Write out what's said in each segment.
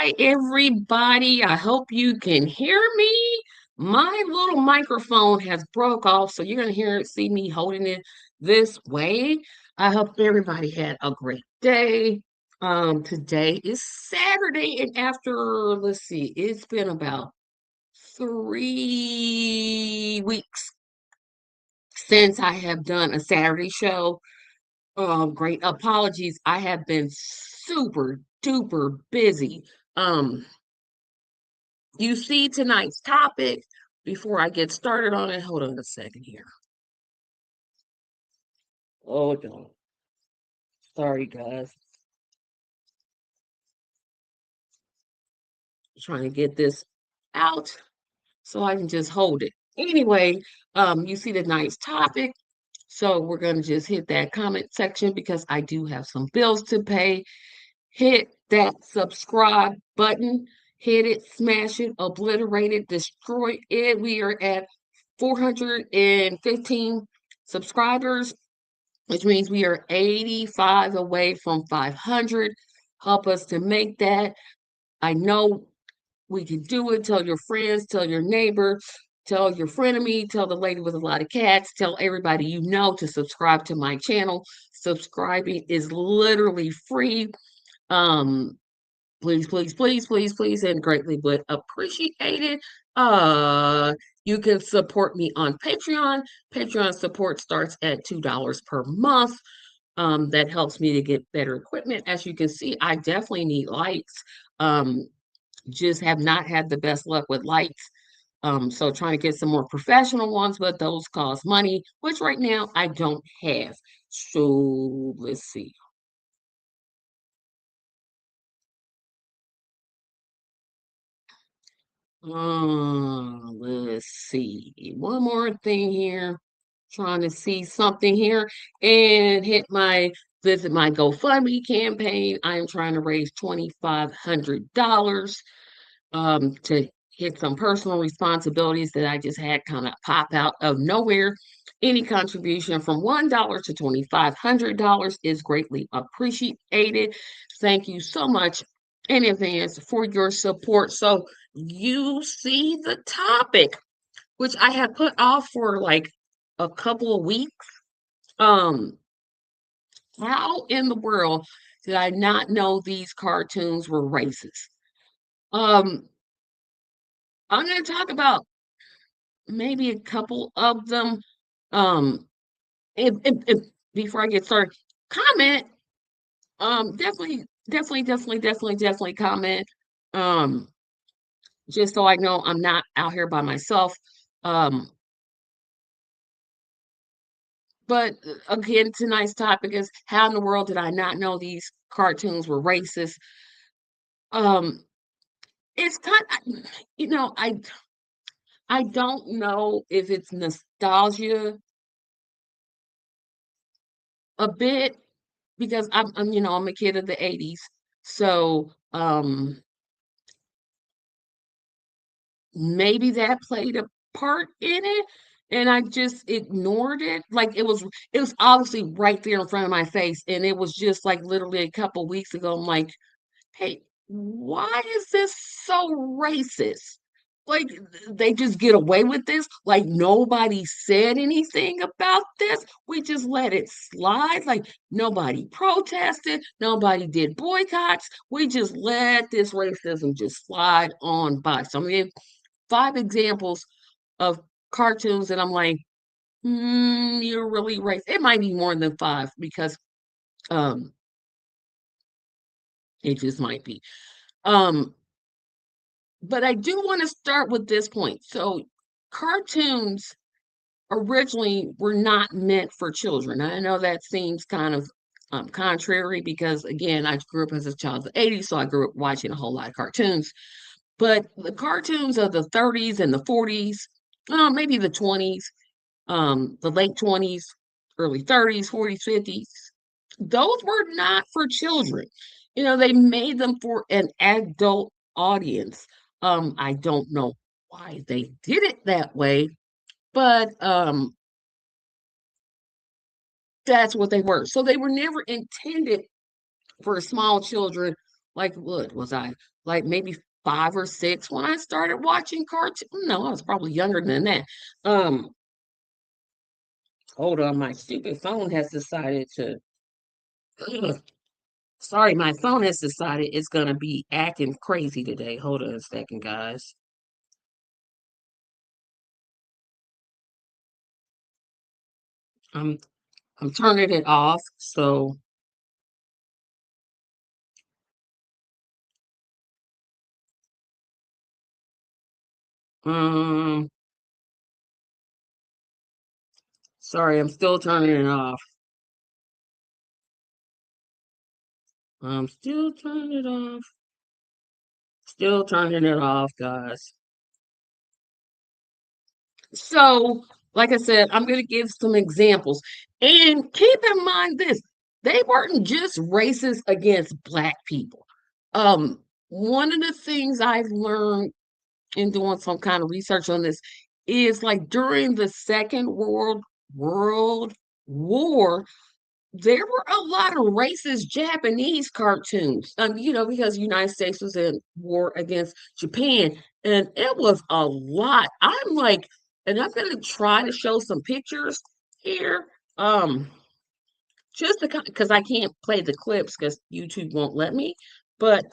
Hi, everybody. I hope you can hear me. My little microphone has broke off, so you're gonna see me holding it this way. I hope everybody had a great day. Today is Saturday, and after, let's see, it's been about 3 weeks since I have done a Saturday show. Great apologies. I have been super duper busy. Um, You see tonight's topic. Before I get started on it, hold on a second here. Hold on. Sorry, guys. Trying to get this out so I can just hold it. Anyway, you see tonight's topic. So we're going to just hit that comment section because I do have some bills to pay. Hit that subscribe button. Hit it, smash it, obliterate it, destroy it. We are at 415 subscribers, which means we are 85 away from 500. Help us to make that. I know we can do it. Tell your friends, tell your neighbor, tell your frenemy, tell the lady with a lot of cats, tell everybody you know to subscribe to my channel. Subscribing is literally free. Um, Please, please, please, please, please, and greatly would appreciate it. You can support me on Patreon. Patreon support starts at $2 per month. That helps me to get better equipment. As you can see, I definitely need lights. Um, just have not had the best luck with lights. So trying to get some more professional ones, but those cost money, which right now I don't have. So let's see. Let's see. One more thing here. Trying to see something here and visit my GoFundMe campaign. I am trying to raise $2,500 to hit some personal responsibilities that I just had kind of pop out of nowhere. Any contribution from $1 to $2,500 is greatly appreciated. Thank you so much in advance for your support. So you see the topic, which I had put off for like a couple of weeks. Um, how in the world did I not know these cartoons were racist? Um, I'm going to talk about maybe a couple of them. Um, if before I get started, comment. Definitely comment. Um, just so I know I'm not out here by myself. Um, but again, tonight's topic is how in the world did I not know these cartoons were racist? Um, it's kind you know, I don't know if it's nostalgia a bit because I'm a kid of the 80s. So, maybe that played a part in it and I just ignored it. Like it was obviously right there in front of my face and it was just like literally a couple weeks ago. I'm like, "Hey, why is this so racist?" Like they just get away with this. Like nobody said anything about this. We just let it slide. Like nobody protested. Nobody did boycotts. We just let this racism just slide on by. So I mean, 5 examples of cartoons that I'm like, you're really right. It might be more than five because um, it just might be. Um, but I do want to start with this point. So, cartoons originally were not meant for children. I know that seems kind of contrary because, again, I grew up as a child of the 80s, so I grew up watching a whole lot of cartoons. But the cartoons of the 30s and the 40s, maybe the 20s, the late 20s, early 30s, 40s, 50s, those were not for children. They made them for an adult audience. I don't know why they did it that way, but that's what they were. So they were never intended for small children like what was I like maybe 5 or 6 when I started watching cartoon? No, I was probably younger than that. Um, hold on, my stupid phone has decided to. Ugh, sorry, my phone has decided it's gonna be acting crazy today. Hold on a second, guys. I'm I'm turning it off. So, um, sorry, I'm still turning it off. I'm still turning it off. Still turning it off, guys. So, like I said, I'm going to give some examples. And keep in mind this, they weren't just racist against black people. One of the things I've learned in doing some kind of research on this is like during the Second World War, there were a lot of racist Japanese cartoons. Because the United States was in war against Japan, and it was a lot. I'm like, and I'm gonna try to show some pictures here. Just because I can't play the clips because YouTube won't let me. But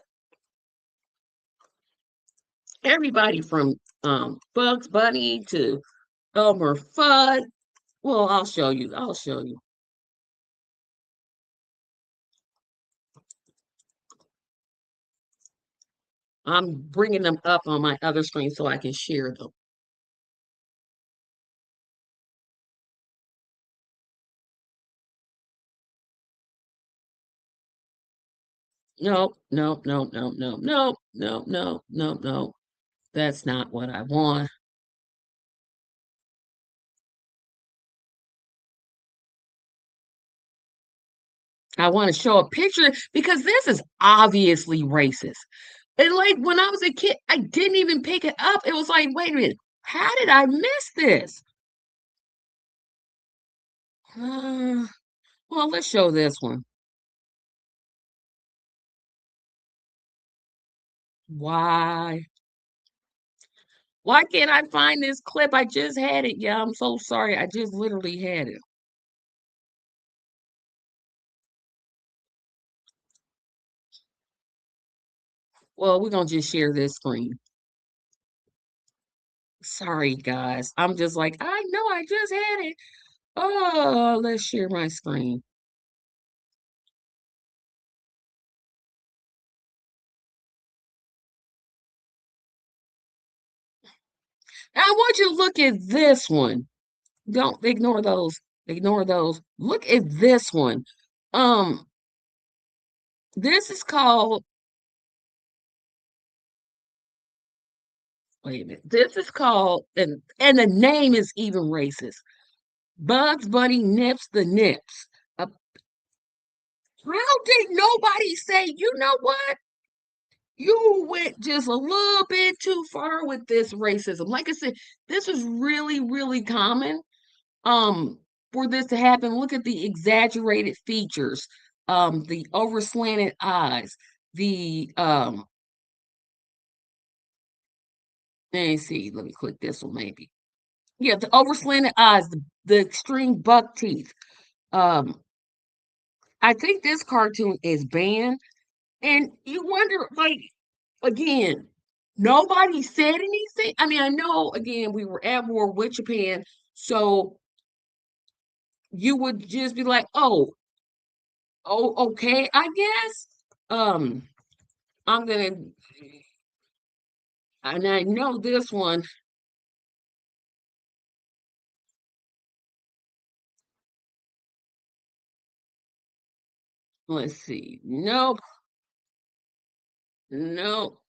everybody from Bugs Bunny to Elmer Fudd. Well, I'll show you. I'll show you. I'm bringing them up on my other screen so I can share them. No, no, no, no, no, no, no, no, no, no. That's not what I want. I want to show a picture because this is obviously racist. And like when I was a kid, I didn't even pick it up. It was like, wait a minute, how did I miss this? Uh, well, let's show this one. Why? Why can't I find this clip? I just had it. Yeah, I'm so sorry. I just literally had it. Well, we're gonna just share this screen. Sorry, guys. I'm just like, I know I just had it. Oh, let's share my screen. I want you to look at this one. Don't ignore those. Ignore those. Look at this one. Um, this is called, wait a minute. This is called, and the name is even racist. Bugs Bunny nips the nips. Uh, how did nobody say, you know what? You went just a little bit too far with this racism. Like I said, this is really, really common. Um, for this to happen, look at the exaggerated features, the over slanted eyes, the let me see, let me click this one maybe. Yeah, the over slanted eyes, the extreme buck teeth. Um, I think this cartoon is banned, and you wonder, like, again, nobody said anything. I mean, I know again we were at war with Japan, so you would just be like, oh, okay, I guess. Um, I'm gonna, and I know this one. Let's see. Nope, nope.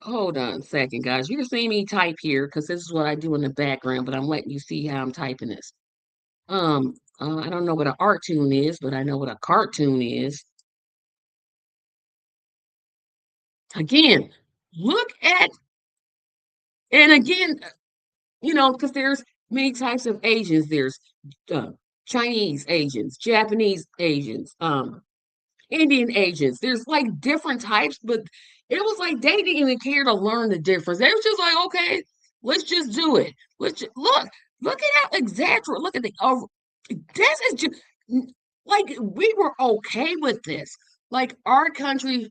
Hold on a second, guys. You're seeing me type here because this is what I do in the background, but I'm letting you see how I'm typing this. I don't know what an art tune is, but I know what a cartoon is. Again, look at, and again, because there's many types of Asians. There's uh, Chinese Asians, Japanese Asians, Indian agents. There's like different types, but it was like they didn't even care to learn the difference. They was just like, okay, let's just do it. Look at how exaggerate. Look at the this is just like we were okay with this. Like our country,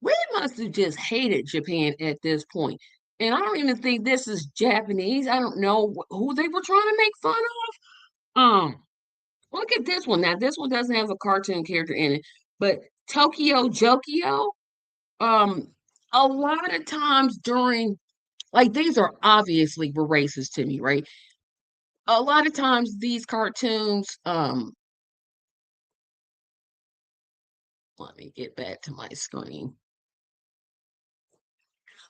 we must have just hated Japan at this point. And I don't even think this is Japanese. I don't know who they were trying to make fun of. Look at this one. Now, this one doesn't have a cartoon character in it, but Tokyo Jokio, um, a lot of times during like these are obviously were racist to me, right? A lot of times these cartoons, let me get back to my screen.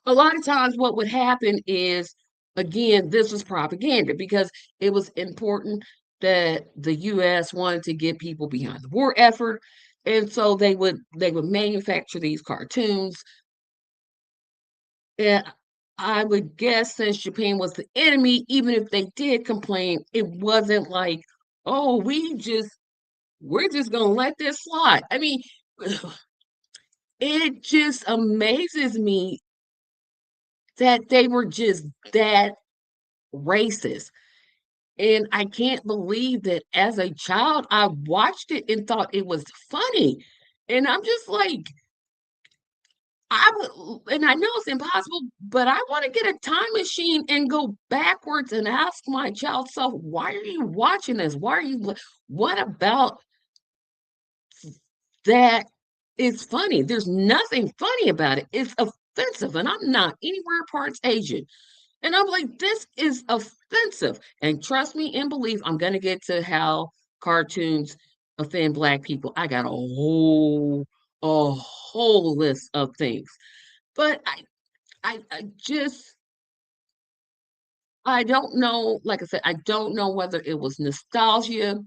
A lot of times what would happen is again, this was propaganda because it was important that the US wanted to get people behind the war effort. And so they would manufacture these cartoons. And I would guess since Japan was the enemy, even if they did complain, it wasn't like, oh, we're just gonna let this slide. I mean, it just amazes me that they were just that racist. And I can't believe that as a child, I watched it and thought it was funny. And I'm just like, and I know it's impossible, but I want to get a time machine and go backwards and ask my child self, why are you watching this? What about that is funny? There's nothing funny about it. It's offensive, and I'm not anywhere parts Asian. And I'm like, this is offensive. And trust me and believe I'm gonna get to how cartoons offend black people. I got a whole list of things. But I just I don't know, like I said, I don't know whether it was nostalgia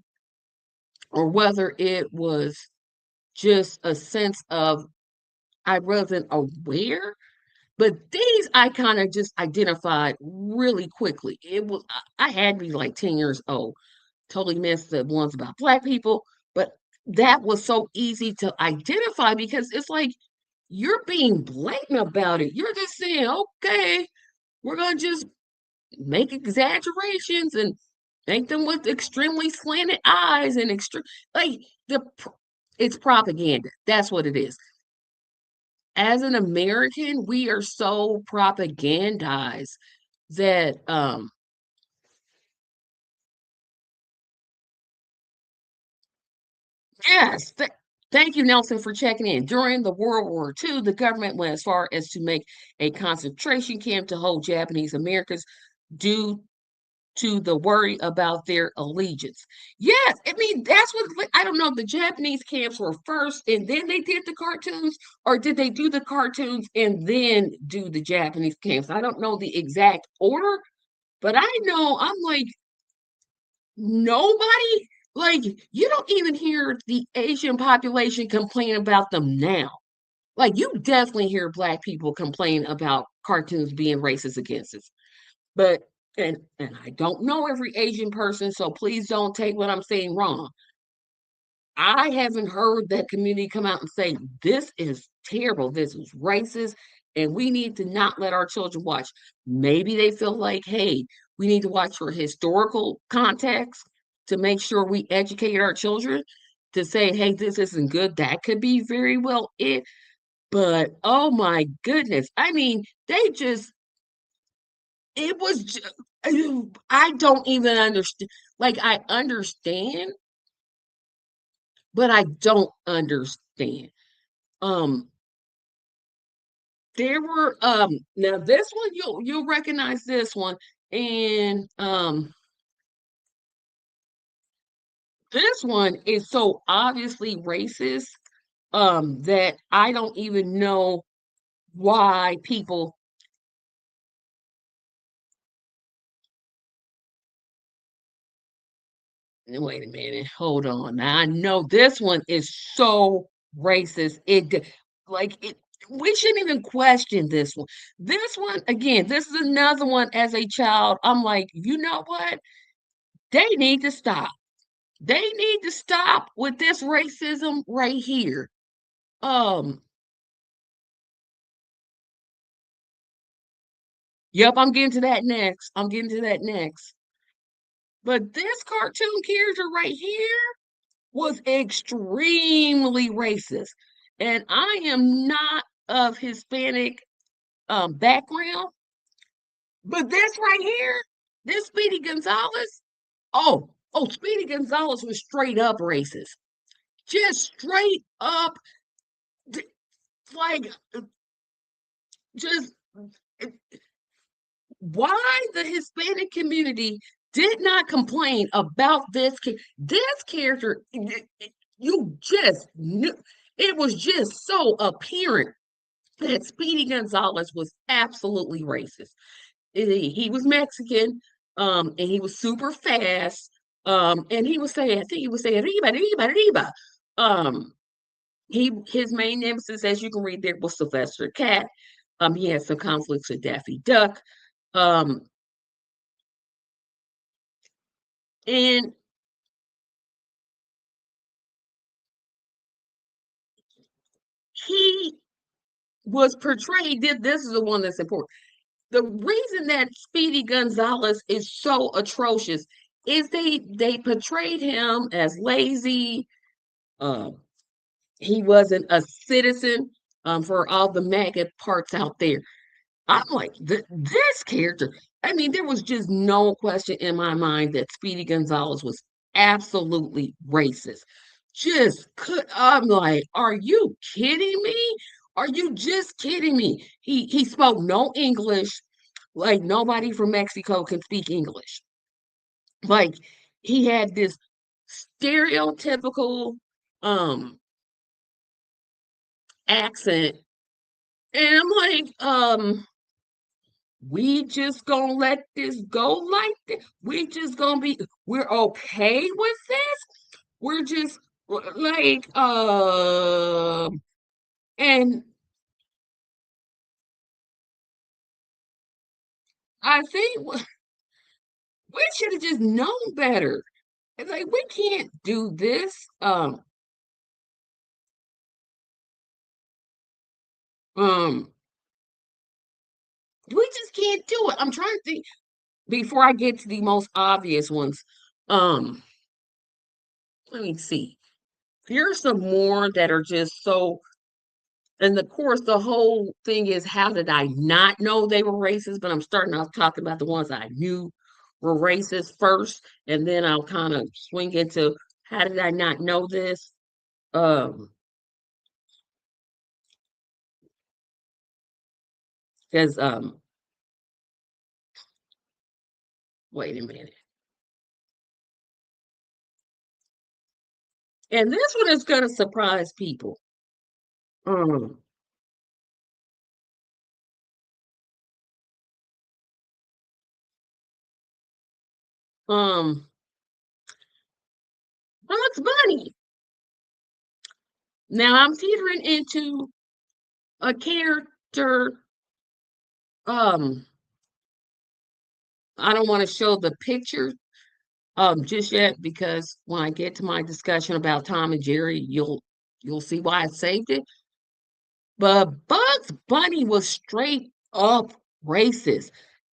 or whether it was just a sense of I wasn't aware. But these I kind of just identified really quickly. I had to be like 10 years old. Totally missed the ones about black people, but that was so easy to identify because it's like you're being blatant about it. You're just saying, okay, we're gonna just make exaggerations and make them with extremely slanted eyes and extreme like it's propaganda. That's what it is. As an American, we are so propagandized that yes, thank you, Nelson, for checking in. During the World War II, the government went as far as to make a concentration camp to hold Japanese Americans due to the worry about their allegiance. Yes, I mean that's what I don't know. The Japanese camps were first, and then they did the cartoons, or did they do the cartoons and then do the Japanese camps? I don't know the exact order, but I know I'm like nobody. Like you don't even hear the Asian population complain about them now. Like you definitely hear black people complain about cartoons being racist against us. But and I don't know every Asian person, so please don't take what I'm saying wrong. I haven't heard that community come out and say this is terrible, this is racist, and we need to not let our children watch. Maybe they feel like, hey, we need to watch for historical context to make sure we educate our children to say, hey, this isn't good. That could be very well it. But oh my goodness, I mean, they just it was I don't even understand. Like I understand, but I don't understand. Um there were now this one you'll recognize this one and this one is so obviously racist that I don't even know why people wait a minute, hold on. Now I know this one is so racist. Like it we shouldn't even question this one. This one, again, this is another one as a child. I'm like, you know what? They need to stop. They need to stop with this racism right here. Um, yep, I'm getting to that next. I'm getting to that next. But this cartoon character right here was extremely racist. And I am not of Hispanic background, but this right here, this Speedy Gonzalez, Speedy Gonzalez was straight up racist. Just straight up, like, just why the Hispanic community did not complain about this character. You just knew it was just so apparent that Speedy Gonzalez was absolutely racist. He was Mexican, and he was super fast. And he was saying, I think he was saying Riba, Riba, Riba. Um, his main nemesis, as you can read there, was Sylvester Cat. He had some conflicts with Daffy Duck. Um, and he was portrayed. This is the one that's important. The reason that Speedy Gonzalez is so atrocious is they portrayed him as lazy. Um, he wasn't a citizen. For all the maggot parts out there, I'm like this character. I mean, there was just no question in my mind that Speedy Gonzalez was absolutely racist. Just could I'm like, are you kidding me? Are you just kidding me? He spoke no English. Like nobody from Mexico can speak English. Like he had this stereotypical um accent. And I'm like, we just gonna let this go like this. We're okay with this. We're just like, and I think we should have just known better. It's like we can't do this. Um, we just can't do it. I'm trying to think before I get to the most obvious ones. Um, let me see. Here's some more that are just so. And of course, the whole thing is, how did I not know they were racist? But I'm starting off talking about the ones I knew were racist first, and then I'll kind of swing into how did I not know this? Um, because wait a minute, and this one is gonna surprise people. Um, um, Bugs Bunny. Now I'm teetering into a character. Um, I don't want to show the picture just yet because when I get to my discussion about Tom and Jerry, you'll see why I saved it. But Bugs Bunny was straight up racist.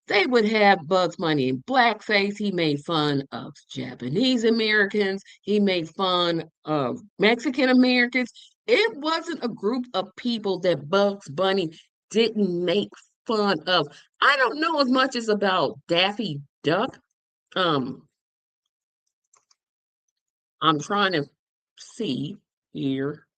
They would have Bugs Bunny in blackface. He made fun of Japanese Americans. He made fun of Mexican Americans. It wasn't a group of people that Bugs Bunny didn't make fun of. I don't know as much as about Daffy Duck. Um, I'm trying to see here.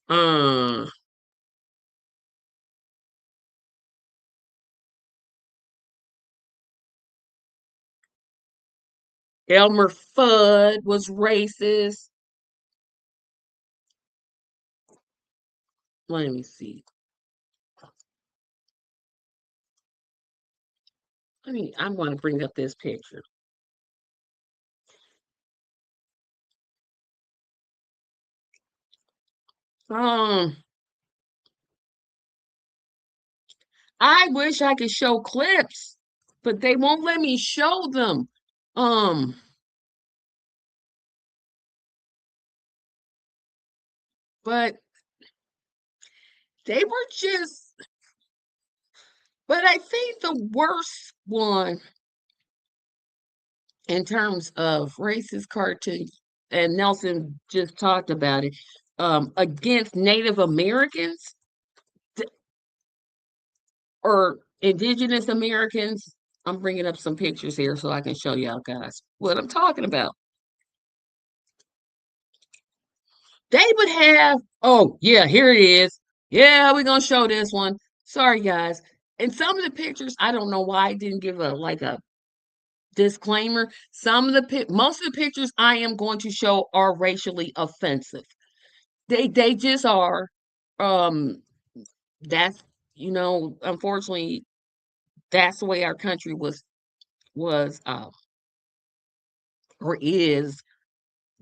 Uh, Elmer Fudd was racist. Let me see. I'm going to bring up this picture. Um, I wish I could show clips. but they won't let me show them. Um, but they were just, but I think the worst one in terms of racist cartoons, and Nelson just talked about it, against Native Americans or Indigenous Americans. I'm bringing up some pictures here so I can show y'all guys what I'm talking about. They would have, oh, yeah, here it is. Yeah, we're gonna show this one. Sorry, guys. And some of the pictures, I don't know why I didn't give a disclaimer. Most of the pictures I am going to show are racially offensive. They just are. Um, that's unfortunately, that's the way our country was or is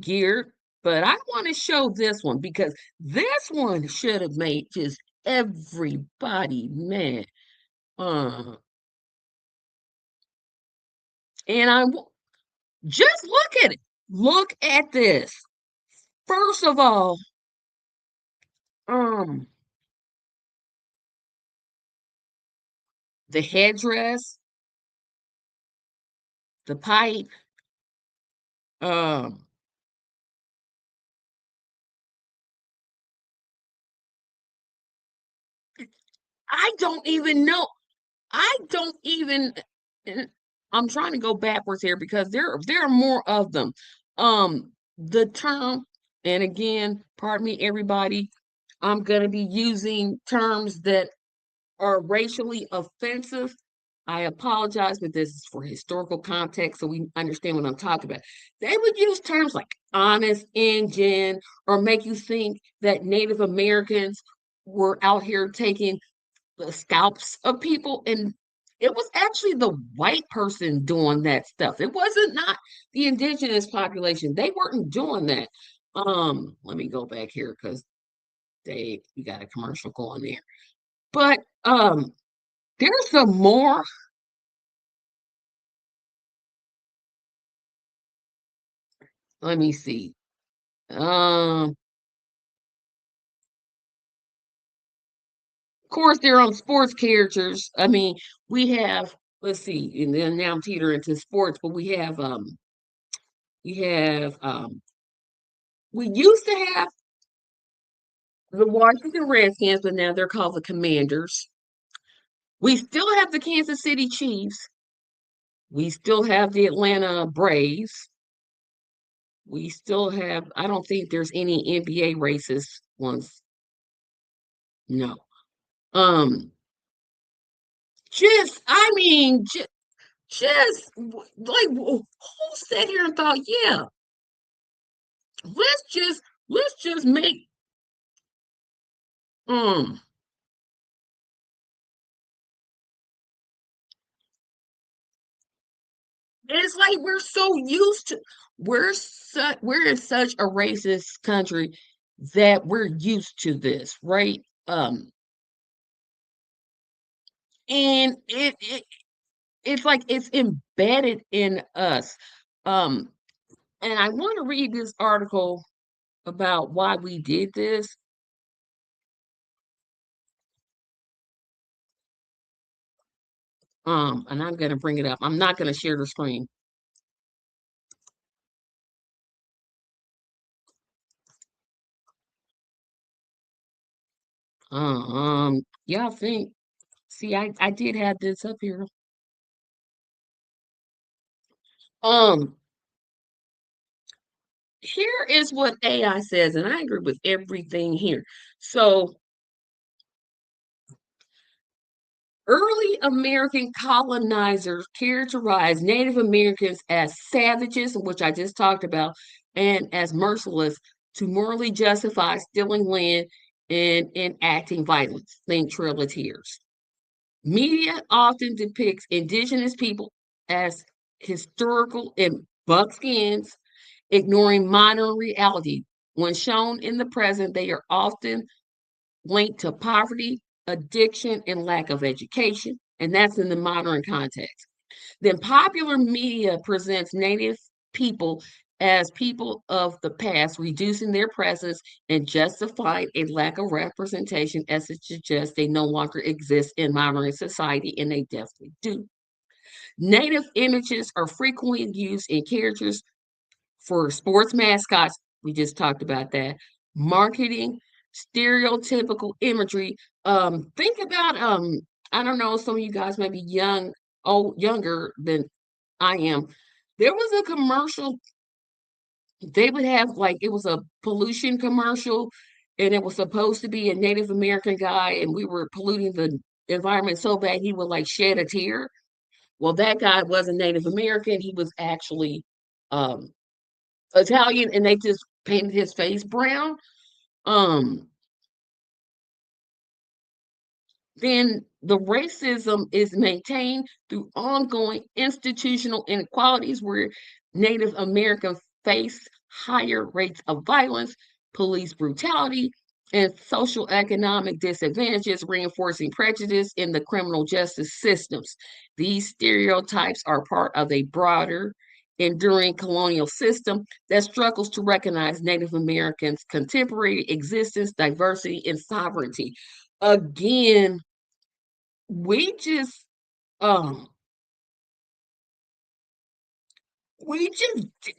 geared. But I want to show this one because this one should have made just everybody mad. Uh, and just look at it. Look at this. First of all, um, the headdress, the pipe, um, I don't even know. I don't even. and I'm trying to go backwards here because there are more of them. The term, and again, pardon me, everybody. I'm gonna be using terms that are racially offensive. I apologize, but this is for historical context so we understand what I'm talking about. They would use terms like honest Injun or make you think that Native Americans were out here taking the scalps of people, and it was actually the white person doing that stuff. It wasn't not the indigenous population. They weren't doing that. Let me go back here because they you got a commercial going there. But there's some more. Let me see. Of course, they're on sports characters. I mean, we have, let's see, and then now I'm teetering into sports, but we have we used to have the Washington Redskins, but now they're called the Commanders. We still have the Kansas City Chiefs. We still have the Atlanta Braves. We still have, I don't think there's any NBA racist ones. No. Um, I mean, like, who sat here and thought, yeah, let's just, let's just make, um, it's like we're in such a racist country that we're used to this, right? And it's like it's embedded in us. Um, and I want to read this article about why we did this. And I'm gonna bring it up. I'm not gonna share the screen. Y'all think? See, I did have this up here. Um, Here is what AI says, and I agree with everything here. So, early American colonizers characterized Native Americans as savages, which I just talked about, and as merciless to morally justify stealing land and enacting violence. Think Trail of Tears. Media often depicts indigenous people as historical and buckskins, ignoring modern reality. When shown in the present, they are often linked to poverty, addiction, and lack of education, and that's in the modern context. Then popular media presents Native people as people of the past, reducing their presence and justifying a lack of representation as it suggests they no longer exist in modern society, and they definitely do. Native images are frequently used in characters for sports mascots. We just talked about that. Marketing, stereotypical imagery. Think about I don't know, some of you guys may be younger than I am. There was a commercial they would have, like, it was a pollution commercial, and it was supposed to be a Native American guy, and we were polluting the environment so bad he would like shed a tear. Well, that guy wasn't Native American, he was actually um Italian, and they just painted his face brown. Um, then the racism is maintained through ongoing institutional inequalities where Native Americans face higher rates of violence, police brutality, and social economic disadvantages, reinforcing prejudice in the criminal justice systems. These stereotypes are part of a broader, enduring colonial system that struggles to recognize Native Americans' contemporary existence, diversity, and sovereignty. Again, we just um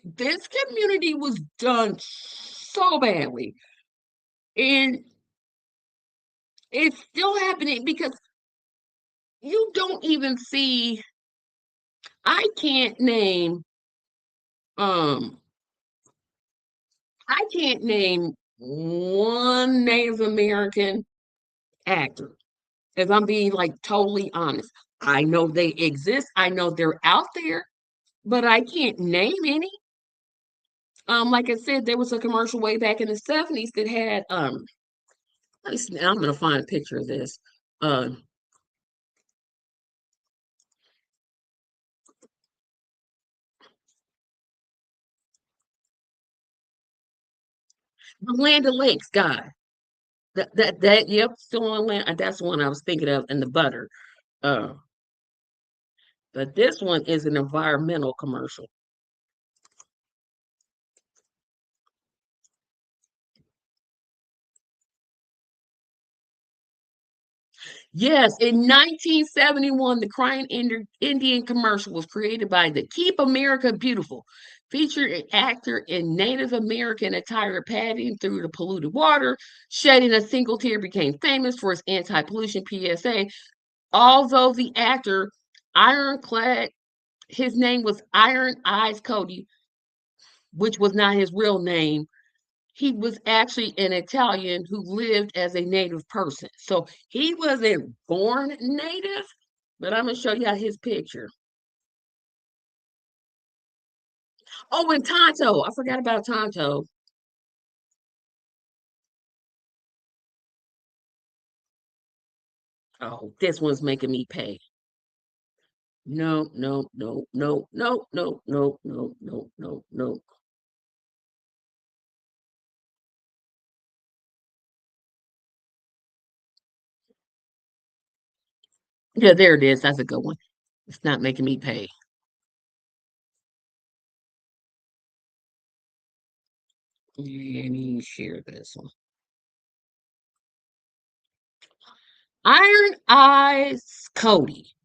this community was done so badly, and it's still happening because you don't even see. I can't name um I can't name one Native American actor, if I'm being like totally honest. I know they exist, I know they're out there, but I can't name any. Like I said, there was a commercial way back in the 70s that had I'm gonna find a picture of this. Uh, the Land O'Lakes guy. Yep, still on land. That's the one I was thinking of, and the butter. Uh, but this one is an environmental commercial. Yes, in 1971, the crying Indian commercial was created by the Keep America Beautiful, featured an actor in Native American attire padding through the polluted water, shedding a single tear, became famous for its anti-pollution PSA. Although the actor, ironclad, his name was Iron Eyes Cody, which was not his real name. He was actually an Italian who lived as a native person. So he wasn't born native, but I'm gonna show you his picture. Oh, and Tonto. I forgot about Tonto. Oh, this one's making me pay. No, no, no, no, no, no, no, no, no, no, no. Yeah, there it is. That's a good one. It's not making me pay. Let me share this one. Iron Eyes Cody.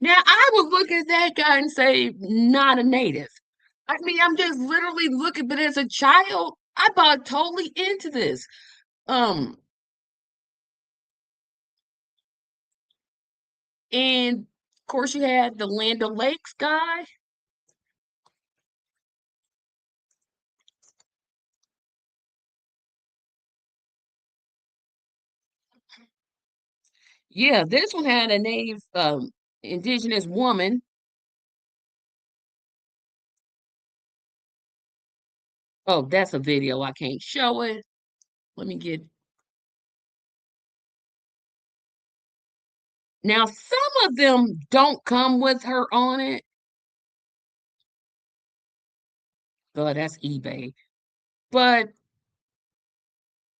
Now, I would look at that guy and say, not a native. I mean, I'm just literally looking, but as a child, I bought totally into this. Um, and of course, you had the Land O'Lakes guy. Yeah, this one had a native indigenous woman. Oh, that's a video. I can't show it. Let me get now. Some of them don't come with her on it. Oh, that's eBay. But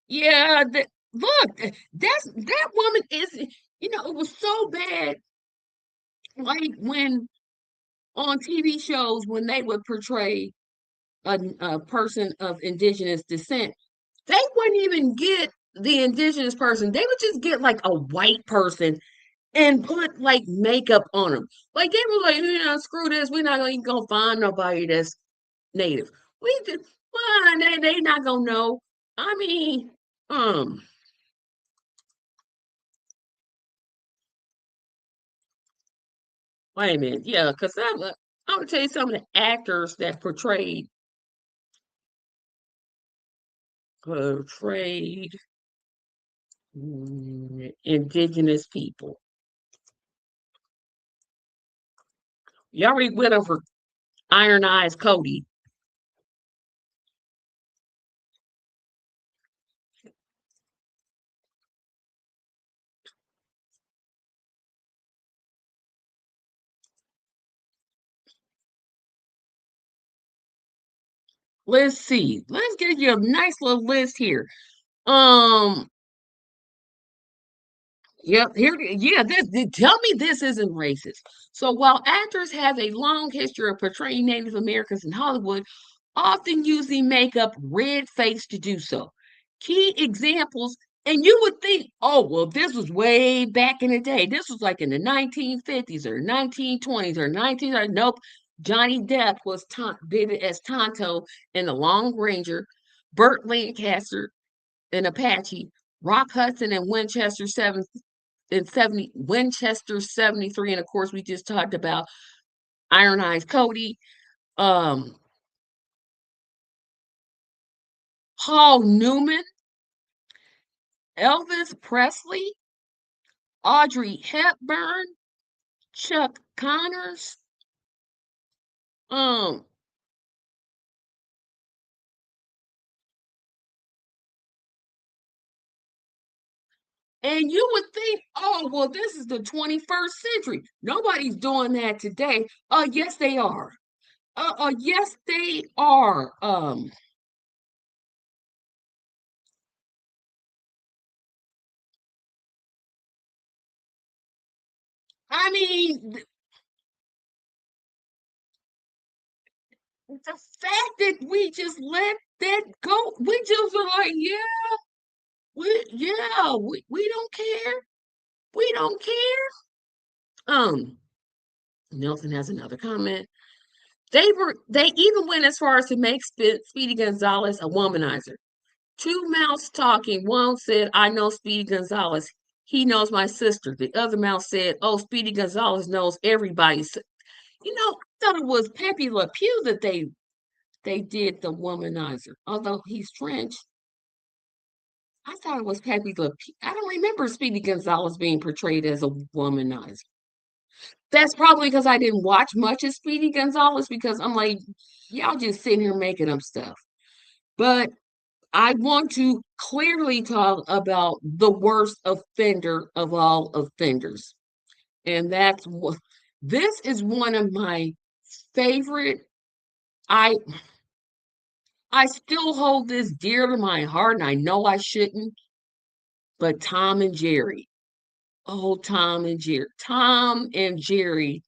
yeah, look, that woman is. It was so bad. Like when on TV shows, when they would portray a person of indigenous descent, they wouldn't even get the indigenous person. They would just get like a white person and put like makeup on them. Like they were like, screw this. We're not even gonna find nobody that's native. We just, well, they not gonna know. I mean, um, wait a minute, yeah, because I'm gonna tell you some of the actors that portrayed indigenous people. You already went over Iron Eyes Cody. Let's see. Let's get you a nice little list here. Um, Yep, yeah, tell me this isn't racist. So while actors have a long history of portraying Native Americans in Hollywood, often using makeup red face to do so. Key examples, and you would think, oh, well, this was way back in the day. This was like in the 1950s or 1920s or 19. Nope. Johnny Depp did it as Tonto in The Long Ranger. Burt Lancaster in Apache. Rock Hudson and Winchester 73, and of course we just talked about Iron Eyes Cody, um, Paul Newman, Elvis Presley, Audrey Hepburn, Chuck Connors, um, and you would think, oh, well, this is the 21st century. Nobody's doing that today. Yes, they are. Yes, they are. I mean, the fact that we just let that go, we just were like, we don't care. We don't care. Nelson has another comment. They even went as far as to make Speedy Gonzalez a womanizer. Two mouths talking. One said, I know Speedy Gonzalez. He knows my sister. The other mouth said, oh, Speedy Gonzalez knows everybody. I thought it was Pepe Le Pew that they did the womanizer. Although he's French, I thought it was Pepe Le Pew. I don't remember Speedy Gonzalez being portrayed as a womanizer. That's probably because I didn't watch much of Speedy Gonzalez because I'm like, y'all just sitting here making up stuff. But I want to clearly talk about the worst offender of all offenders. And this is one of my favorite. I I still hold this dear to my heart, and I know I shouldn't, but Tom and Jerry. Oh, Tom and Jerry. Tom and Jerry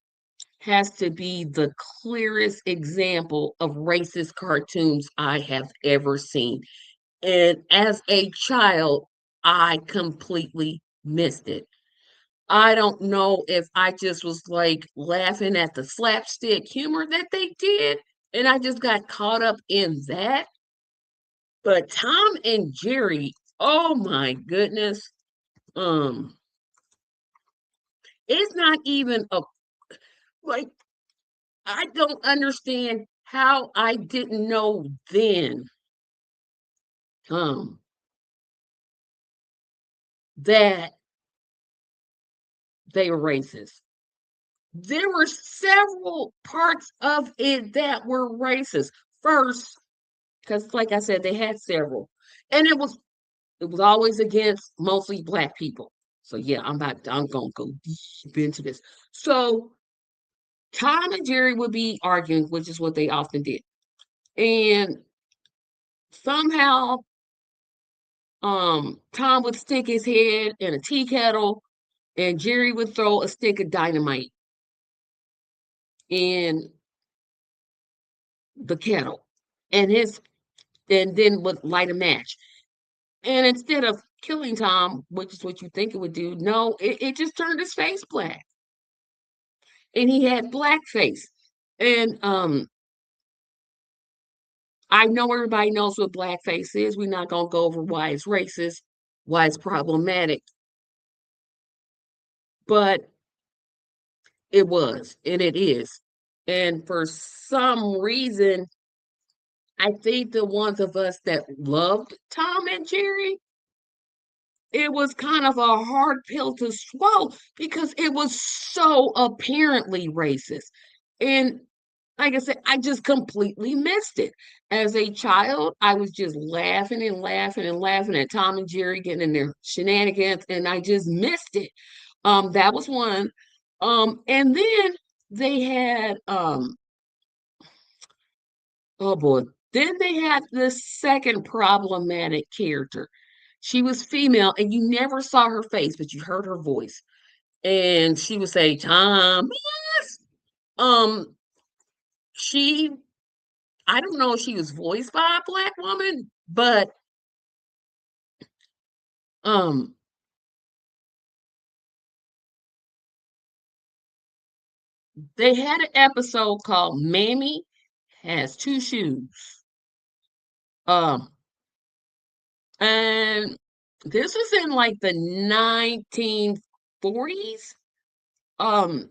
has to be the clearest example of racist cartoons I have ever seen. And as a child, I completely missed it. I don't know if I just was like laughing at the slapstick humor that they did, and I just got caught up in that. But Tom and Jerry, oh my goodness, um, it's not even a like I don't understand how I didn't know then um that they were racist. There were several parts of it that were racist. First, because like I said, they had several. And it was always against mostly black people. So yeah, I'm gonna go deep into this. So Tom and Jerry would be arguing, which is what they often did. And somehow Tom would stick his head in a tea kettle and Jerry would throw a stick of dynamite. in the kettle, and his and then would light a match. And instead of killing Tom, which is what you think it would do, no, it just turned his face black. And he had blackface. And I know everybody knows what blackface is. We're not gonna go over why it's racist, why it's problematic, but it was and it is. And for some reason, I think the ones of us that loved Tom and Jerry, it was kind of a hard pill to swallow because it was so apparently racist. And like I said, I just completely missed it. As a child, I was just laughing and laughing and laughing at Tom and Jerry getting in their shenanigans, and I just missed it. That was one. And then they had oh boy, then they had this second problematic character. She was female, and you never saw her face, but you heard her voice. And she would say, Tom, yes. Um, she, I don't know if she was voiced by a black woman, but um, they had an episode called Mammy Has Two Shoes. Um, and this was in like the 1940s. Um,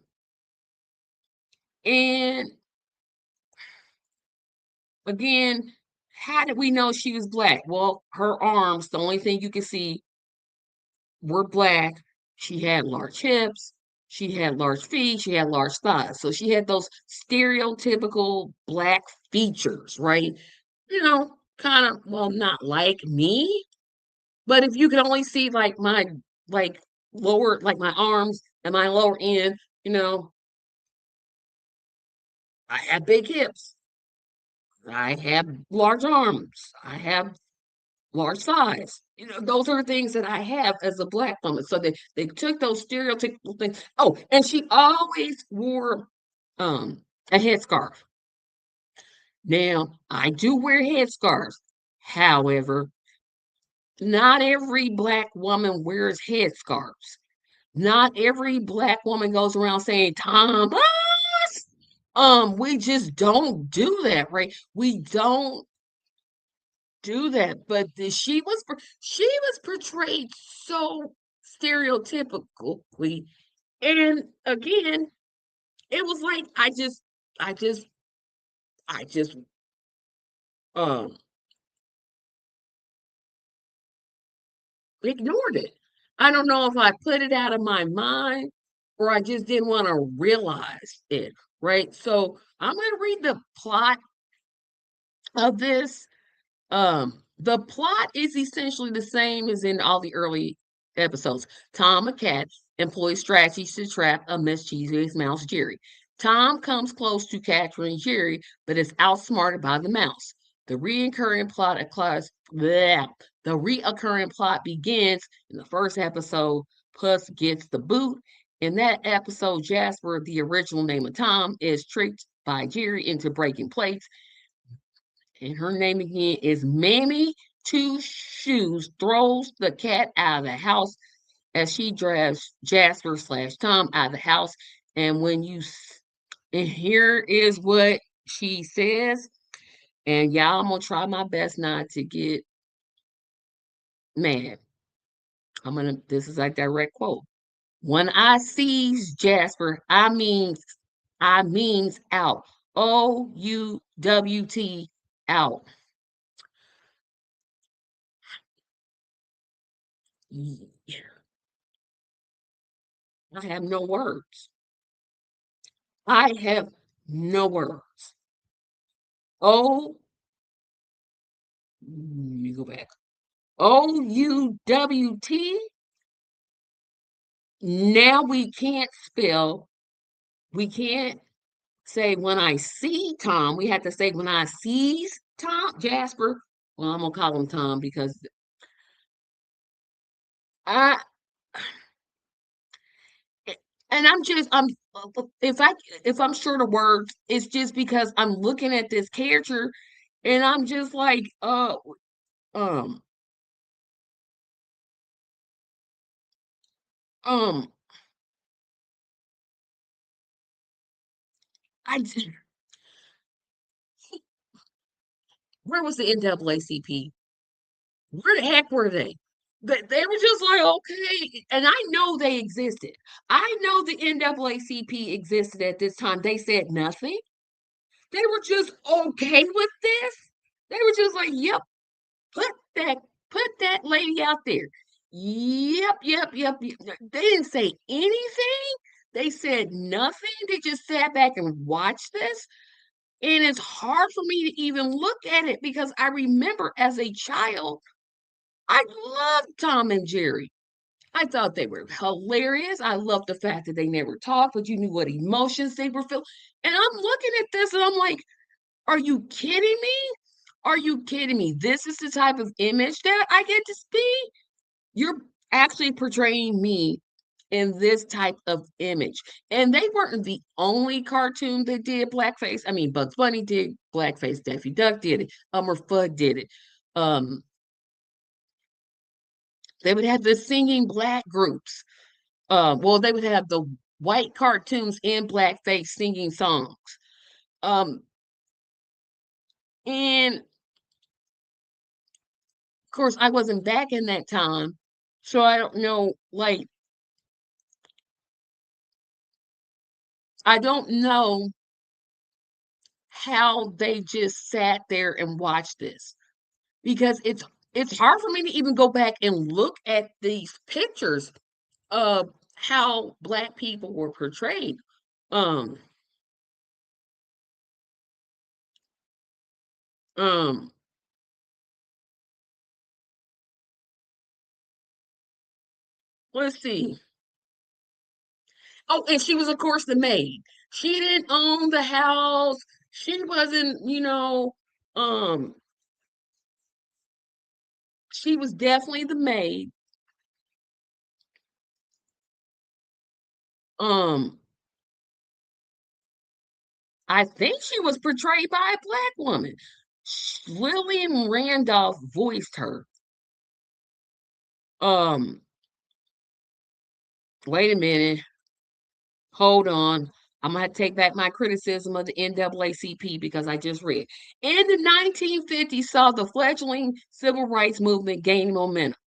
and again, how did we know she was black? Well, her arms, the only thing you could see were black. She had large hips, she had large feet, she had large thighs. So she had those stereotypical black features, right? Kind of, well, not like me, but if you could only see like my like lower, like my arms and my lower end, you know, I have big hips. I have large arms. I have large size. Those are things that I have as a black woman. So they took those stereotypical things. Oh, and she always wore a headscarf. Now, I do wear headscarves. However, not every black woman wears headscarves. Not every black woman goes around saying Thomas. We just don't do that, right? We don't do that, but she was portrayed so stereotypically, and again, it was like I just, I just, um, ignored it. I don't know if I put it out of my mind or I just didn't want to realize it, right? So I'm going to read the plot of this. The plot is essentially the same as in all the early episodes. Tom, a cat, employs strategies to trap a mischievous mouse, Jerry. Tom comes close to capturing Jerry, but is outsmarted by the mouse. The reoccurring plot occurs. Bleh. The reoccurring plot begins in the first episode. Puss gets the boot. In that episode, Jasper, the original name of Tom, is tricked by Jerry into breaking plates, and her name again is Mammy Two Shoes, throws the cat out of the house as she drags Jasper slash Tom out of the house. And and here is what she says, and y'all, I'm gonna try my best not to get mad. This is a direct quote. When I sees Jasper, I means out. OUWT out. I have no words. I have no words. Oh, let me go back. OUWT. Now we can't say when I see Tom. We have to say when I sees Tom, Jasper. Well, I'm gonna call him Tom because I and I'm if I if I'm short of words, it's just because I'm looking at this character and I'm just like, um, um, I j- where was the NAACP? Where the heck were they? They were just like, okay, and I know they existed. I know the NAACP existed at this time. They said nothing. They were just okay with this. They were just like, yep, put that put that lady out there. Yep, yep, yep, yep. They didn't say anything. They said nothing. They just sat back and watched this. And it's hard for me to even look at it because I remember as a child, I loved Tom and Jerry. I thought they were hilarious. I loved the fact that they never talked, but you knew what emotions they were feeling. And I'm looking at this and I'm like, are you kidding me? Are you kidding me? This is the type of image that I get to see. You're actually portraying me in this type of image. And they weren't the only cartoon that did blackface. I mean, Bugs Bunny did blackface, Daffy Duck did it, Elmer Fudd did it. Um, they would have the singing black groups. Well, they would have the white cartoons in blackface singing songs. Um, and of course, I wasn't back in that time, so I don't know. Like, I don't know how they just sat there and watched this because it's hard for me to even go back and look at these pictures of how black people were portrayed. Um, um, let's see. Oh, and she was, of course, the maid. She didn't own the house. She wasn't, um, she was definitely the maid. Um, I think she was portrayed by a black woman. Lillian Randolph voiced her. Um, wait a minute. Hold on. I'm gonna have to take back my criticism of the NAACP because I just read. In the 1950s, saw the fledgling civil rights movement gaining momentum.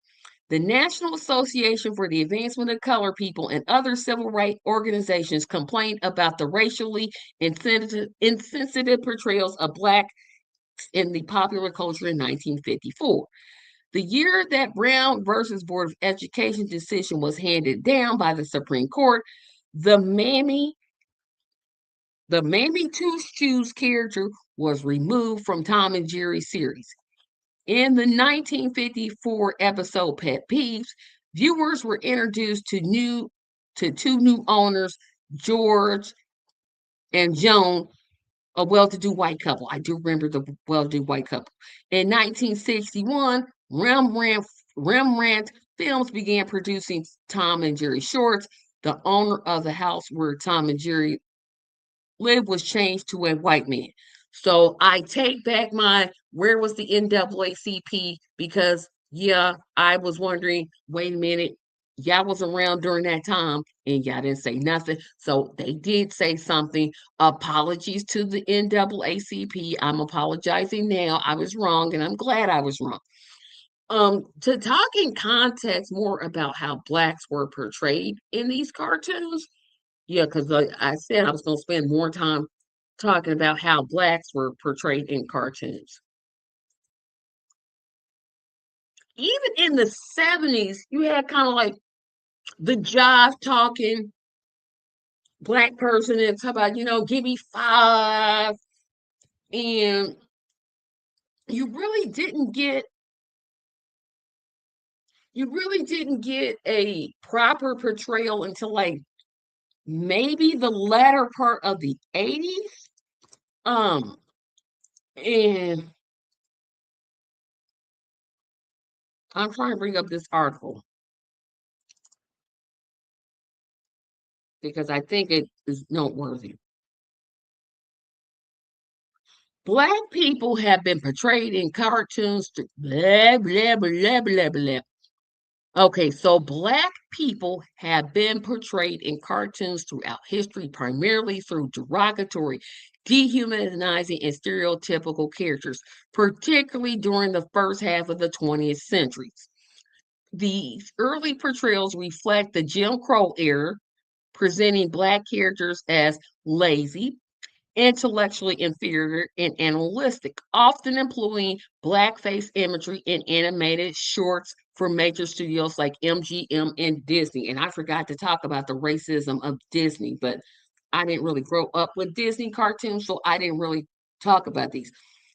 The National Association for the Advancement of Colored People and other civil rights organizations complained about the racially insensitive portrayals of Black in the popular culture in 1954. The year that Brown versus Board of Education decision was handed down by the Supreme Court, the Mammy Two Shoes character was removed from Tom and Jerry series. In the 1954 episode Pet Peeves, viewers were introduced to two new owners, George and Joan, a well-to-do white couple. I do remember the well-to-do white couple. In 1961, Rembrandt Films began producing Tom and Jerry shorts. The owner of the house where Tom and Jerry lived was changed to a white man. So I take back my where was the NAACP because yeah, I was wondering, wait a minute, y'all was around during that time and y'all didn't say nothing. So they did say something. Apologies to the NAACP. I'm apologizing now. I was wrong and I'm glad I was wrong. To talk in context more about how blacks were portrayed in these cartoons, yeah, because like I said, I was going to spend more time talking about how blacks were portrayed in cartoons. Even in the 70s, you had kind of like the jive talking black person and talk about, give me five. And you really didn't get you really didn't get a proper portrayal until like maybe the latter part of the 80s. Um, and I'm trying to bring up this article. because I think it is noteworthy. Black people have been portrayed in cartoons to blah, blah, blah, blah, blah. Okay, so Black people have been portrayed in cartoons throughout history, primarily through derogatory, dehumanizing, and stereotypical characters, particularly during the first half of the 20th century. These early portrayals reflect the Jim Crow era, presenting Black characters as lazy, intellectually inferior, and animalistic, often employing blackface imagery in animated shorts for major studios like MGM and Disney. And I forgot to talk about the racism of Disney, but I didn't really grow up with Disney cartoons, so I didn't really talk about these.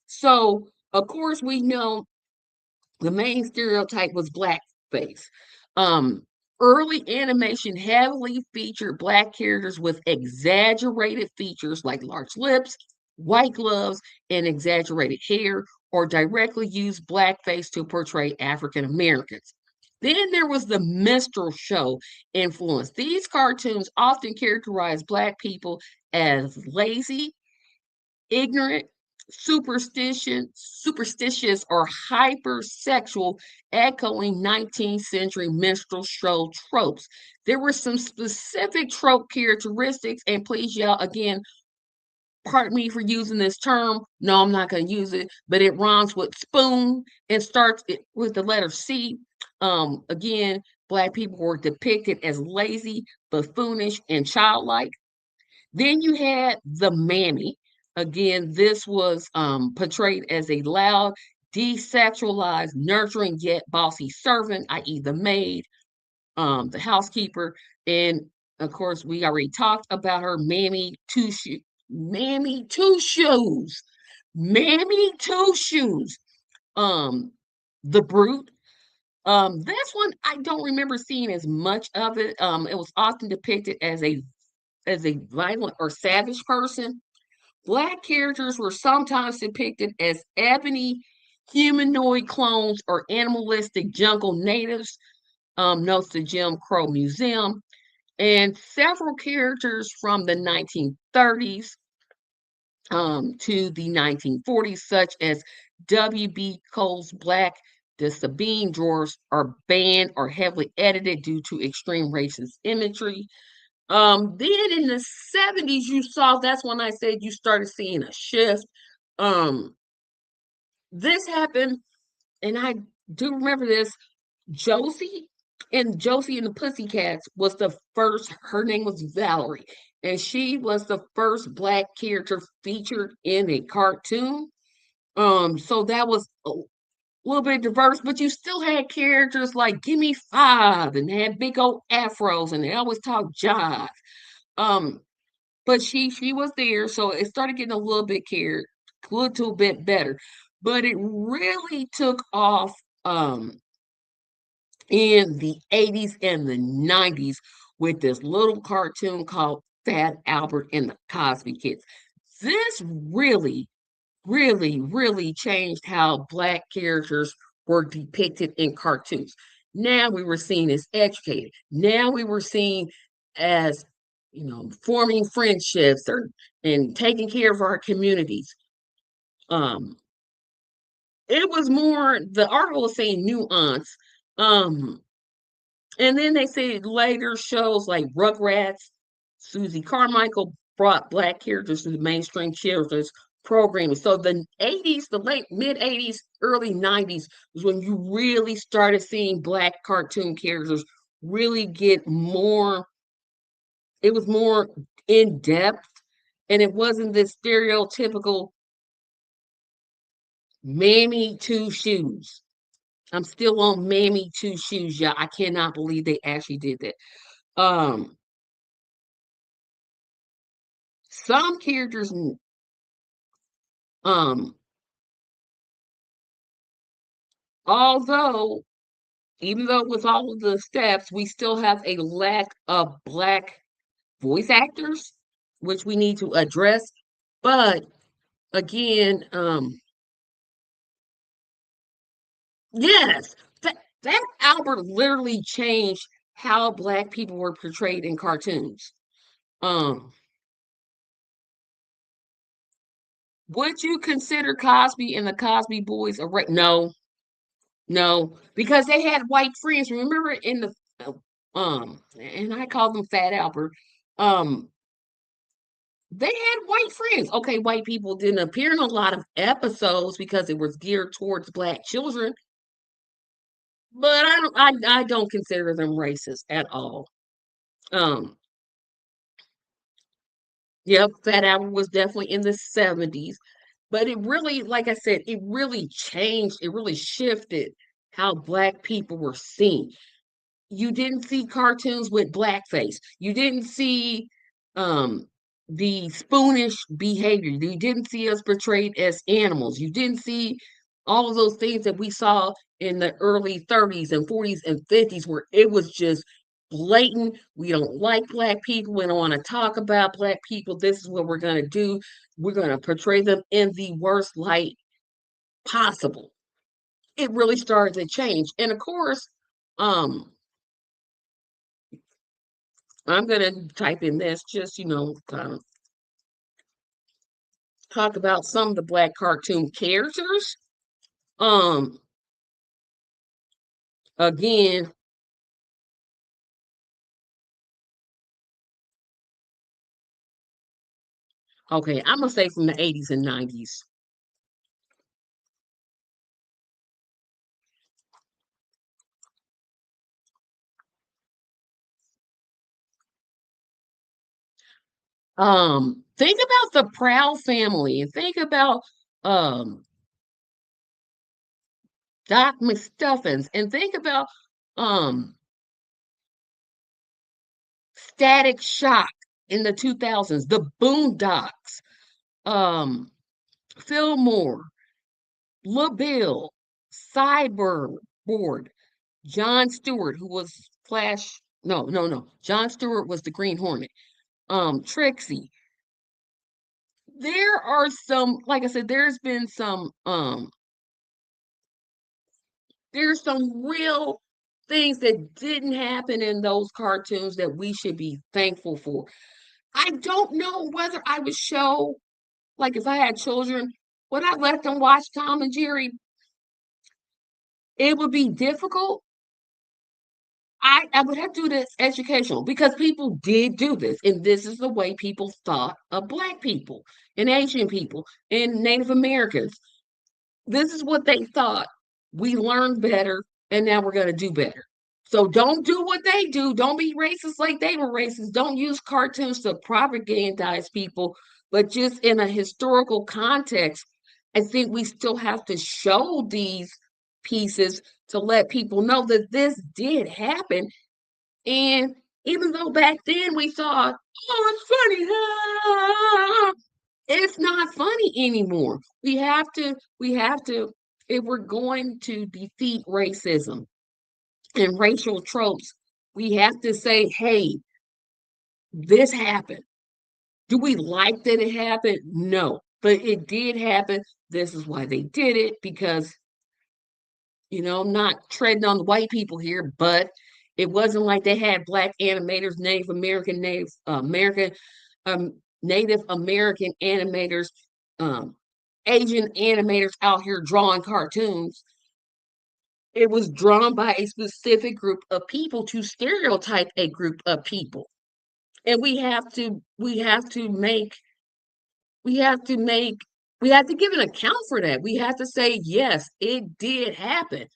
So, of course, we know the main stereotype was blackface. Um, Early animation heavily featured black characters with exaggerated features like large lips, white gloves, and exaggerated hair, or directly used blackface to portray African Americans. Then there was the minstrel show influence. These cartoons often characterized black people as lazy, ignorant, superstitious, or hypersexual, echoing 19th century minstrel show tropes. There were some specific trope characteristics, and please, y'all, again, pardon me for using this term. No, I'm not going to use it, but it rhymes with spoon and starts with the letter C. Again, Black people were depicted as lazy, buffoonish, and childlike. Then you had the mammy. Again, this was portrayed as a loud, desexualized, nurturing yet bossy servant, i.e., the maid, the housekeeper, and of course, we already talked about her mammy two shoes, mammy two shoes. Um, the brute. This one I don't remember seeing as much of it. It was often depicted as a violent or savage person. Black characters were sometimes depicted as ebony humanoid clones or animalistic jungle natives, notes the Jim Crow Museum, and several characters from the 1930s to the 1940s, such as W.B. Cole's Black, the Sabine drawers are banned or heavily edited due to extreme racist imagery. Then in the 70s, you saw that's when I said you started seeing a shift. Um, this happened, and I do remember this. Josie Josie and the Pussycats was the first, her name was Valerie, and she was the first black character featured in a cartoon. So that was a little bit diverse, but you still had characters like Gimme Five, and they had big old afros, and they always talked jive. Um, but she was there, so it started getting a little bit better. But it really took off in the 80s and the 90s with this little cartoon called Fat Albert and the Cosby Kids. This really changed how black characters were depicted in cartoons. Now we were seen as educated. Now we were seen as, forming friendships and taking care of our communities. Um, it was more, the article was saying nuance. Um, and then they say later shows like Rugrats, Susie Carmichael brought black characters to the mainstream children's programming. So the 80s, the late mid 80s, early 90s was when you really started seeing black cartoon characters really get more, it was more in depth, and it wasn't this stereotypical mammy two shoes. I'm still on mammy two shoes, y'all. I cannot believe they actually did that. Um, some characters, um, although even though with all of the steps, we still have a lack of black voice actors, which we need to address. But again, yes, that Albert literally changed how black people were portrayed in cartoons. Um, would you consider Cosby and the Cosby Boys a no, no, because they had white friends. Remember in the and I call them Fat Albert. Um, they had white friends. Okay, white people didn't appear in a lot of episodes because it was geared towards black children, but I don't consider them racist at all. Um, yep, Fat Albert was definitely in the 70s, but it really, like I said, it really changed, it really shifted how black people were seen. You didn't see cartoons with blackface. You didn't see um the spoonish behavior. You didn't see us portrayed as animals. You didn't see all of those things that we saw in the early 30s and 40s and 50s where it was just blatant. We don't like black people. We don't want to talk about black people. This is what we're going to do. We're going to portray them in the worst light possible. It really started to change. And of course, um I'm gonna type in this just, kind of talk about some of the black cartoon characters. Um, again, okay, I'm gonna say from the 80s and 90s. Think about the Proud Family and think about um Doc McStuffins and think about um Static Shock in the 2000s, the Boondocks, um Fillmore, LaBelle, Cyborg, John Stewart, who was Flash. No, no, no. John Stewart was the Green Hornet. Trixie. There are some, like I said, there's some real things that didn't happen in those cartoons that we should be thankful for. I don't know whether I would show, like if I had children, would I let them watch Tom and Jerry? It would be difficult. I would have to do this educational because people did do this, and this is the way people thought of Black people and Asian people and Native Americans. This is what they thought. We learned better, and now we're going to do better. So don't do what they do. Don't be racist like they were racist. Don't use cartoons to propagandize people, but just in a historical context, I think we still have to show these pieces to let people know that this did happen. And even though back then we thought, oh, it's funny, it's not funny anymore. We have to, if we're going to defeat racism and racial tropes, we have to say, hey, this happened. Do we like that it happened? No, but it did happen. This is why they did it because, I'm not treading on the white people here, but it wasn't like they had black animators, um, Native American animators, um, Asian animators out here drawing cartoons. It was drawn by a specific group of people to stereotype a group of people. And we have to make, we have to give an account for that. We have to say, yes, it did happen.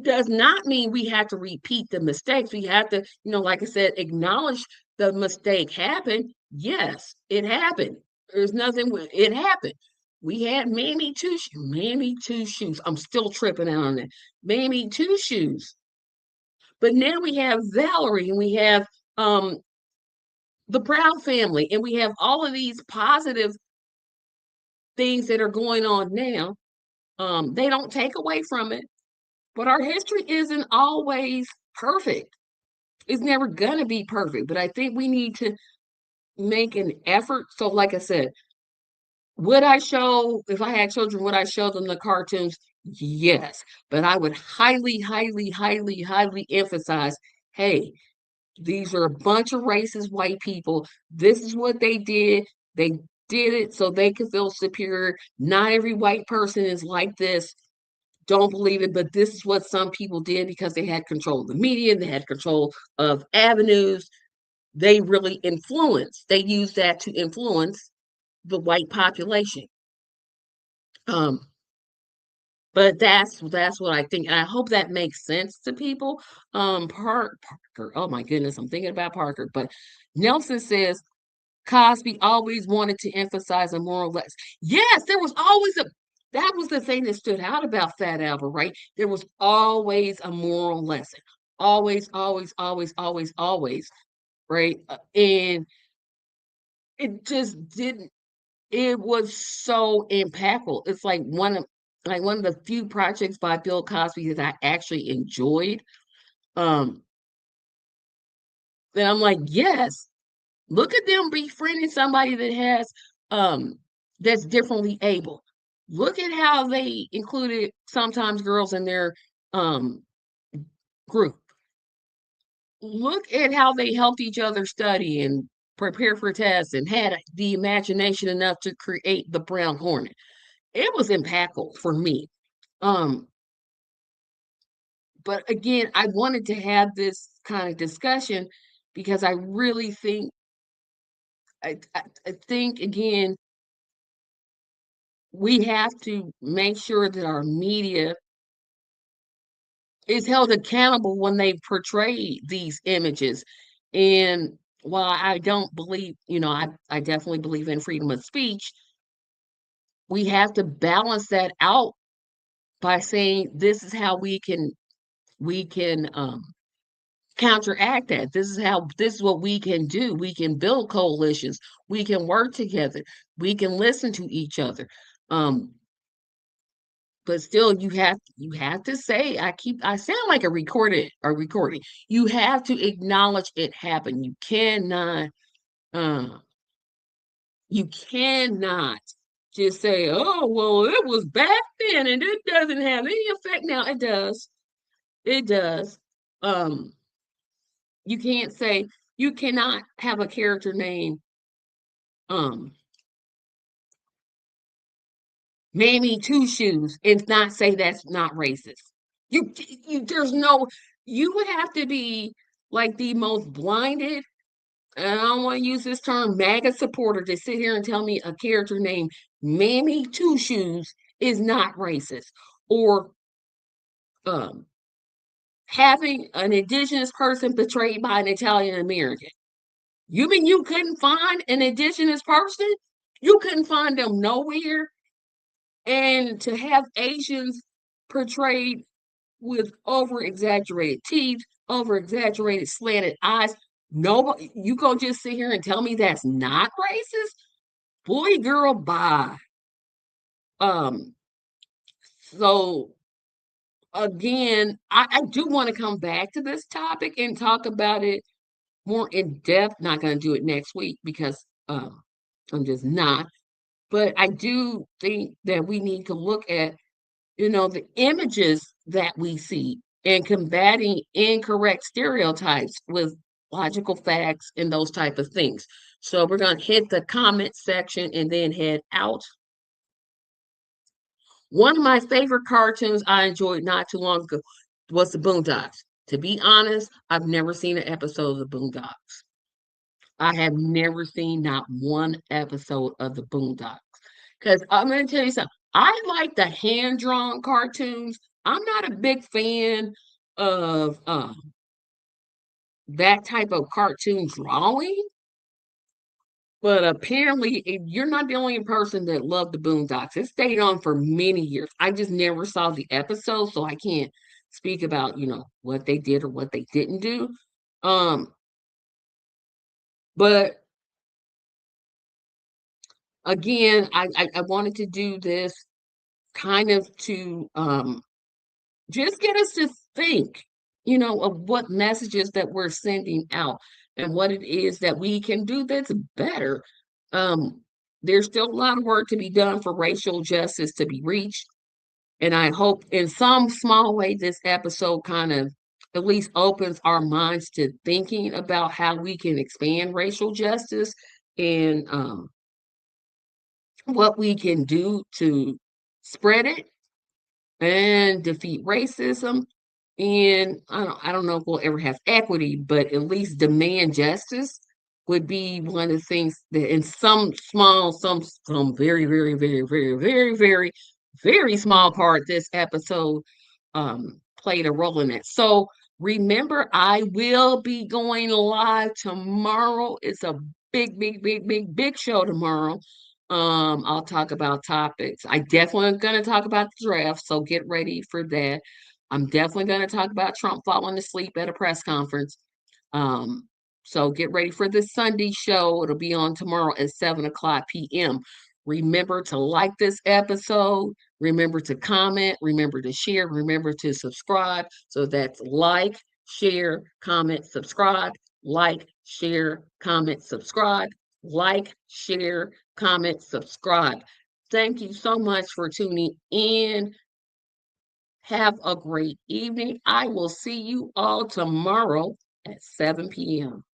Does not mean we have to repeat the mistakes. We have to, like I said, acknowledge the mistake happened. Yes, it happened. There's nothing, it happened. We had Mammy Two Shoes. I'm still tripping out on it. Mammy Two Shoes. But now we have Valerie and we have um the Proud Family and we have all of these positive things that are going on now. They don't take away from it, but our history isn't always perfect. It's never gonna be perfect, but I think we need to make an effort. So, like I said, would I show, if I had children, would I show them the cartoons? Yes, but I would highly, highly, highly, highly emphasize, hey, These are a bunch of racist white people. This is what they did. They did it so they could feel superior. Not every white person is like this. Don't believe it, but this is what some people did because they had control of the media, they had control of avenues. They really influenced. They used that to influence the white population. Um, but that's what I think, and I hope that makes sense to people. Parker, oh my goodness, I'm thinking about Parker, but Nelson says Cosby always wanted to emphasize a moral lesson. Yes, there was always a that was the thing that stood out about Fat Albert, right? There was always a moral lesson. Always, always, always, always, always, right? And it just didn't it was so impactful. It's like one of the few projects by Bill Cosby that I actually enjoyed. Um, and I'm like, yes, look at them befriending somebody that has that's differently able. Look at how they included sometimes girls in their um group. Look at how they helped each other study and prepare for tests and had the imagination enough to create the Brown Hornet. It was impactful for me. Um, but again, I wanted to have this kind of discussion because I really think I think again we have to make sure that our media is held accountable when they portray these images. And while I don't believe, I definitely believe in freedom of speech, we have to balance that out by saying this is how we can counteract that. This is what we can do. We can build coalitions. We can work together. We can listen to each other. Um, but still you have to say I sound like a recording. You have to acknowledge it happened. Uh you cannot just say, oh well, it was back then and it doesn't have any effect now. It does. It does. Um you can't say you cannot have a character name um Mammy Two Shoes and not say that's not racist. You there's no you would have to be like the most blinded, and I don't want to use this term, MAGA supporter to sit here and tell me a character named Mammy Two Shoes is not racist. Or um having an indigenous person portrayed by an Italian American. You mean you couldn't find an indigenous person? You couldn't find them nowhere? And to have Asians portrayed with over exaggerated teeth, over exaggerated slanted eyes, nobody, you gonna just sit here and tell me that's not racist? Boy, girl, bye. Um, so again, I do want to come back to this topic and talk about it more in depth. Not gonna do it next week because I'm just not. But I do think that we need to look at the images that we see and combating incorrect stereotypes with logical facts and those type of things. So we're going to hit the comment section and then head out. One of my favorite cartoons I enjoyed not too long ago was the Boondocks. To be honest, I've never seen an episode of the Boondocks. I have never seen not one episode of the Boondocks. Because I'm going to tell you something. I like the hand-drawn cartoons. I'm not a big fan of that type of cartoon drawing, but apparently you're not the only person that loved the Boondocks. It stayed on for many years. I just never saw the episode, so I can't speak about, what they did or what they didn't do. Um, but again, I wanted to do this kind of to just get us to think, of what messages that we're sending out and what it is that we can do that's better. Um, there's still a lot of work to be done for racial justice to be reached. And I hope in some small way this episode kind of at least opens our minds to thinking about how we can expand racial justice and what we can do to spread it and defeat racism. And I don't know if we'll ever have equity, but at least demand justice would be one of the things that in some small, some very, very, very, very, very, very, very small part this episode played a role in it. So remember, I will be going live tomorrow. It's a big, big, big, big, big show tomorrow. I'll talk about topics. I definitely am going to talk about the draft, so get ready for that. I'm definitely going to talk about Trump falling asleep at a press conference. Um, so get ready for the Sunday show. It'll be on tomorrow at 7 o'clock p.m. Remember to like this episode. Remember to comment. Remember to share. Remember to subscribe. So that's like, share, comment, subscribe. Like, share, comment, subscribe. Like, share, comment, subscribe. Thank you so much for tuning in. Have a great evening. I will see you all tomorrow at 7 p.m.